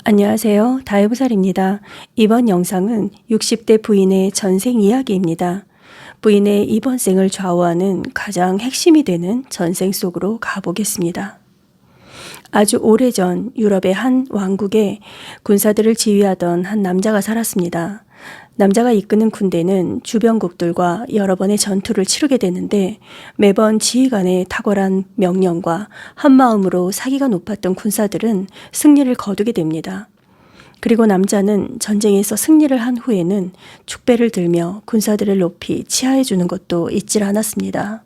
안녕하세요. 다혜부살입니다. 이번 영상은 60대 부인의 전생 이야기입니다. 부인의 이번 생을 좌우하는 가장 핵심이 되는 전생 속으로 가보겠습니다. 아주 오래전 유럽의 한 왕국에 군사들을 지휘하던 한 남자가 살았습니다. 남자가 이끄는 군대는 주변국들과 여러 번의 전투를 치르게 되는데 매번 지휘관의 탁월한 명령과 한마음으로 사기가 높았던 군사들은 승리를 거두게 됩니다. 그리고 남자는 전쟁에서 승리를 한 후에는 축배를 들며 군사들을 높이 치하해 주는 것도 잊질 않았습니다.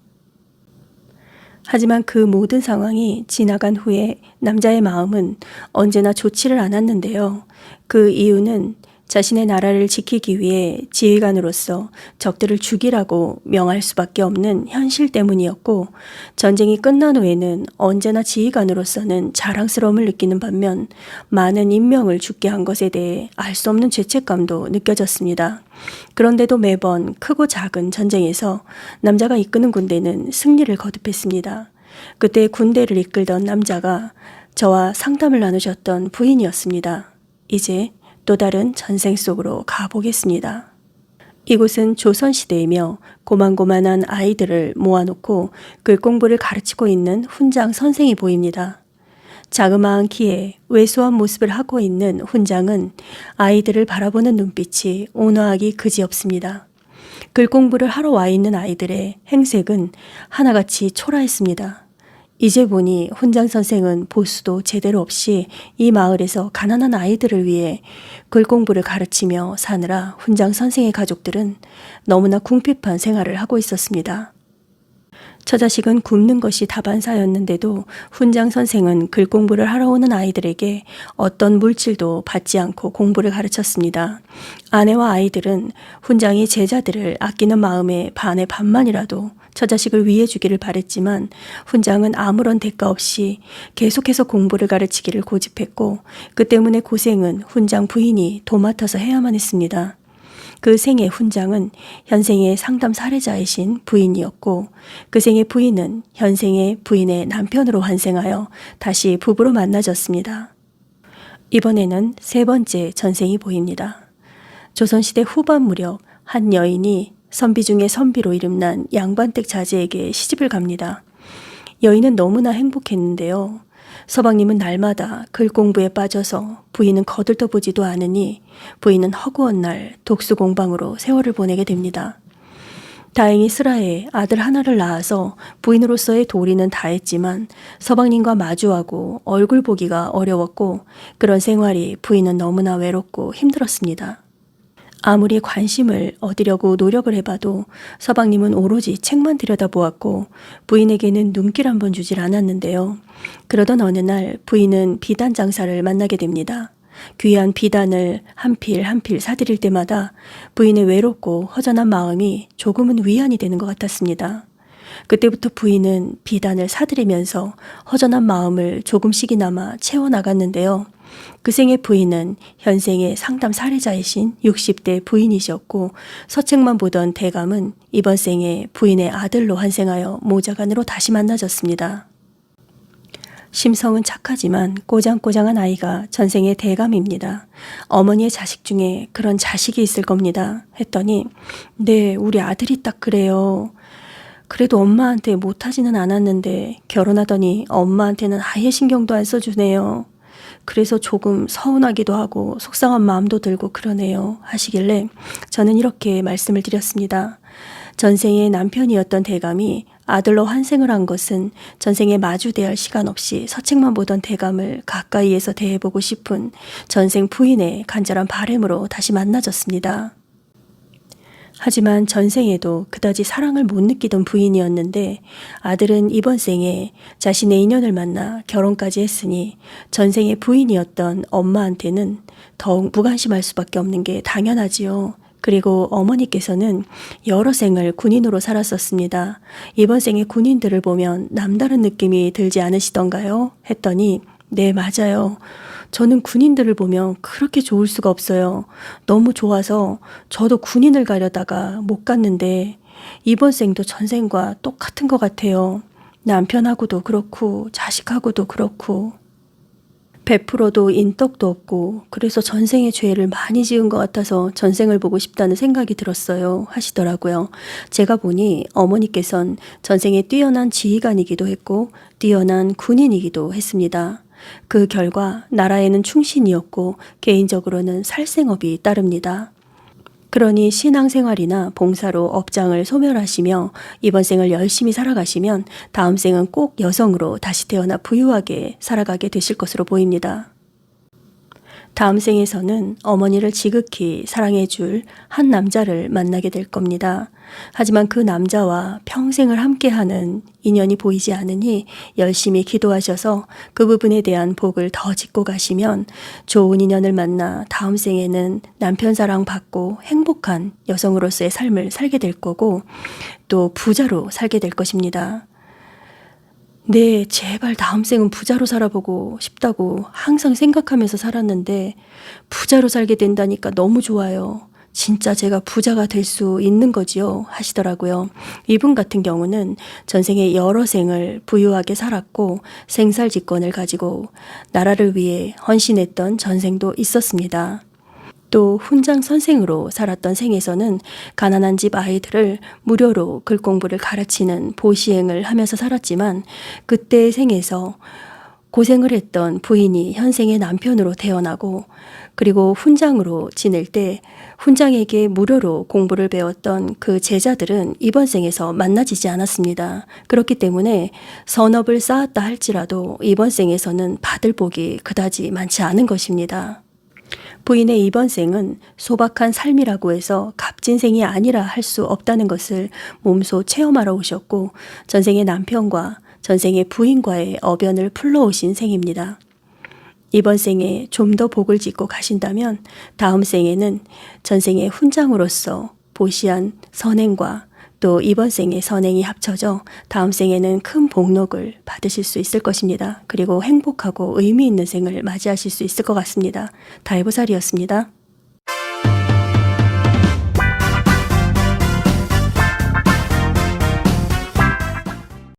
하지만 그 모든 상황이 지나간 후에 남자의 마음은 언제나 좋지를 않았는데요. 그 이유는 자신의 나라를 지키기 위해 지휘관으로서 적들을 죽이라고 명할 수밖에 없는 현실 때문이었고, 전쟁이 끝난 후에는 언제나 지휘관으로서는 자랑스러움을 느끼는 반면 많은 인명을 죽게 한 것에 대해 알 수 없는 죄책감도 느껴졌습니다. 그런데도 매번 크고 작은 전쟁에서 남자가 이끄는 군대는 승리를 거듭했습니다. 그때 군대를 이끌던 남자가 저와 상담을 나누셨던 부인이었습니다. 이제 또 다른 전생 속으로 가보겠습니다. 이곳은 조선시대이며 고만고만한 아이들을 모아놓고 글공부를 가르치고 있는 훈장 선생이 보입니다. 자그마한 키에 왜소한 모습을 하고 있는 훈장은 아이들을 바라보는 눈빛이 온화하기 그지없습니다. 글공부를 하러 와 있는 아이들의 행색은 하나같이 초라했습니다. 이제 보니 훈장 선생은 보수도 제대로 없이 이 마을에서 가난한 아이들을 위해 글공부를 가르치며 사느라 훈장 선생의 가족들은 너무나 궁핍한 생활을 하고 있었습니다. 처자식은 굶는 것이 다반사였는데도 훈장 선생은 글공부를 하러 오는 아이들에게 어떤 물질도 받지 않고 공부를 가르쳤습니다. 아내와 아이들은 훈장이 제자들을 아끼는 마음에 반의 반만이라도 처자식을 위해 주기를 바랬지만 훈장은 아무런 대가 없이 계속해서 공부를 가르치기를 고집했고, 그 때문에 고생은 훈장 부인이 도맡아서 해야만 했습니다. 그 생의 훈장은 현생의 상담 사례자이신 부인이었고, 그 생의 부인은 현생의 부인의 남편으로 환생하여 다시 부부로 만나졌습니다. 이번에는 세 번째 전생이 보입니다. 조선시대 후반 무렵 한 여인이 선비 중에 선비로 이름난 양반댁 자제에게 시집을 갑니다. 여인은 너무나 행복했는데요. 서방님은 날마다 글 공부에 빠져서 부인은 거들떠보지도 않으니 부인은 허구한 날 독수공방으로 세월을 보내게 됩니다. 다행히 슬하에 아들 하나를 낳아서 부인으로서의 도리는 다했지만 서방님과 마주하고 얼굴 보기가 어려웠고, 그런 생활이 부인은 너무나 외롭고 힘들었습니다. 아무리 관심을 얻으려고 노력을 해봐도 서방님은 오로지 책만 들여다보았고 부인에게는 눈길 한 번 주질 않았는데요. 그러던 어느 날 부인은 비단 장사를 만나게 됩니다. 귀한 비단을 한 필 한 필 사들일 때마다 부인의 외롭고 허전한 마음이 조금은 위안이 되는 것 같았습니다. 그때부터 부인은 비단을 사들이면서 허전한 마음을 조금씩이나마 채워나갔는데요. 그 생의 부인은 현생의 상담 사례자이신 60대 부인이셨고, 서책만 보던 대감은 이번 생에 부인의 아들로 환생하여 모자간으로 다시 만나졌습니다. 심성은 착하지만 꼬장꼬장한 아이가 전생의 대감입니다. 어머니의 자식 중에 그런 자식이 있을 겁니다. 했더니 네, 우리 아들이 딱 그래요. 그래도 엄마한테 못하지는 않았는데 결혼하더니 엄마한테는 아예 신경도 안 써주네요. 그래서 조금 서운하기도 하고 속상한 마음도 들고 그러네요. 하시길래 저는 이렇게 말씀을 드렸습니다. 전생의 남편이었던 대감이 아들로 환생을 한 것은 전생에 마주 대할 시간 없이 서책만 보던 대감을 가까이에서 대해보고 싶은 전생 부인의 간절한 바람으로 다시 만나졌습니다. 하지만 전생에도 그다지 사랑을 못 느끼던 부인이었는데 아들은 이번 생에 자신의 인연을 만나 결혼까지 했으니 전생의 부인이었던 엄마한테는 더욱 무관심할 수밖에 없는 게 당연하지요. 그리고 어머니께서는 여러 생을 군인으로 살았었습니다. 이번 생의 군인들을 보면 남다른 느낌이 들지 않으시던가요? 했더니 네, 맞아요. 저는 군인들을 보면 그렇게 좋을 수가 없어요. 너무 좋아서 저도 군인을 가려다가 못 갔는데 이번 생도 전생과 똑같은 것 같아요. 남편하고도 그렇고 자식하고도 그렇고. 베풀어도 인덕도 없고 그래서 전생에 죄를 많이 지은 것 같아서 전생을 보고 싶다는 생각이 들었어요 하시더라고요. 제가 보니 어머니께선 전생에 뛰어난 지휘관이기도 했고 뛰어난 군인이기도 했습니다. 그 결과 나라에는 충신이었고 개인적으로는 살생업이 따릅니다. 그러니 신앙생활이나 봉사로 업장을 소멸하시며 이번 생을 열심히 살아가시면 다음 생은 꼭 여성으로 다시 태어나 부유하게 살아가게 되실 것으로 보입니다. 다음 생에서는 어머니를 지극히 사랑해 줄 한 남자를 만나게 될 겁니다. 하지만 그 남자와 평생을 함께하는 인연이 보이지 않으니 열심히 기도하셔서 그 부분에 대한 복을 더 짓고 가시면 좋은 인연을 만나 다음 생에는 남편 사랑 받고 행복한 여성으로서의 삶을 살게 될 거고 또 부자로 살게 될 것입니다. 네, 제발 다음 생은 부자로 살아보고 싶다고 항상 생각하면서 살았는데 부자로 살게 된다니까 너무 좋아요. 진짜 제가 부자가 될 수 있는 거지요 하시더라고요. 이분 같은 경우는 전생에 여러 생을 부유하게 살았고 생살직권을 가지고 나라를 위해 헌신했던 전생도 있었습니다. 또 훈장 선생으로 살았던 생에서는 가난한 집 아이들을 무료로 글 공부를 가르치는 보시행을 하면서 살았지만 그때의 생에서 고생을 했던 부인이 현생의 남편으로 태어나고 그리고 훈장으로 지낼 때 훈장에게 무료로 공부를 배웠던 그 제자들은 이번 생에서 만나지지 않았습니다. 그렇기 때문에 선업을 쌓았다 할지라도 이번 생에서는 받을 복이 그다지 많지 않은 것입니다. 부인의 이번 생은 소박한 삶이라고 해서 값진 생이 아니라 할 수 없다는 것을 몸소 체험하러 오셨고 전생의 남편과 전생의 부인과의 어변을 풀러오신 생입니다. 이번 생에 좀 더 복을 짓고 가신다면 다음 생에는 전생의 훈장으로서 보시한 선행과 또 이번 생의 선행이 합쳐져 다음 생에는 큰 복록을 받으실 수 있을 것입니다. 그리고 행복하고 의미 있는 생을 맞이하실 수 있을 것 같습니다. 다해보살이었습니다.